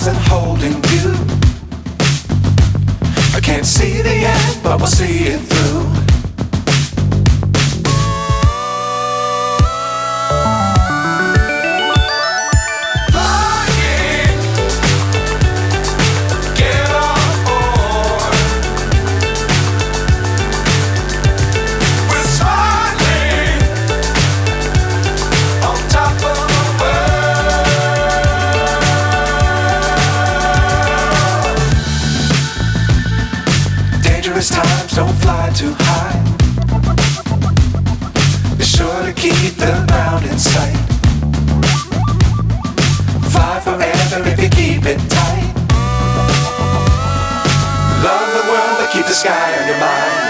stars and holding you. I can't see the end, but we'll see it through. Times don't fly too high. Be sure to keep the ground in sight. Fly forever if you keep it tight. Love the world but keep the sky on your mind.